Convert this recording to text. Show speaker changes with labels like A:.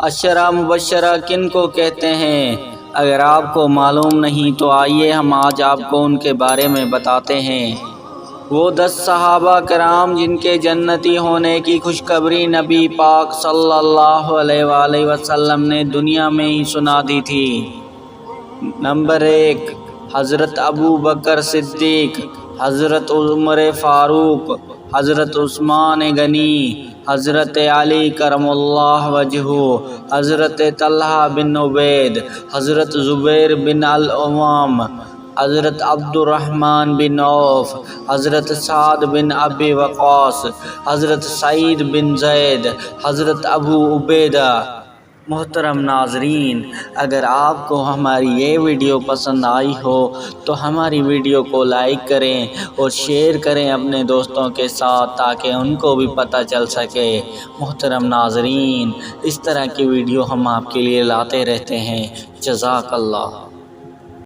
A: عشرہ مبشرہ کن کو کہتے ہیں؟ اگر آپ کو معلوم نہیں تو آئیے ہم آج آپ کو ان کے بارے میں بتاتے ہیں۔ وہ 10 صحابہ کرام جن کے جنتی ہونے کی خوشخبری نبی پاک صلی اللہ علیہ وآلہ وسلم نے دنیا میں ہی سنا دی تھی۔ نمبر 1، حضرت ابو بکر صدیق، حضرت عمر فاروق، حضرت عثمان غنی، حضرت علی کرم اللہ وجہہ، حضرت طلحہ بن عبید، حضرت زبیر بن العوام، حضرت عبد الرحمن بن عوف، حضرت سعد بن ابی وقاص، حضرت سعید بن زید، حضرت ابو عبیدہ۔ محترم ناظرین، اگر آپ کو ہماری یہ ویڈیو پسند آئی ہو تو ہماری ویڈیو کو لائک کریں اور شیئر کریں اپنے دوستوں کے ساتھ تاکہ ان کو بھی پتہ چل سکے۔ محترم ناظرین، اس طرح کی ویڈیو ہم آپ کے لیے لاتے رہتے ہیں۔ جزاک اللہ۔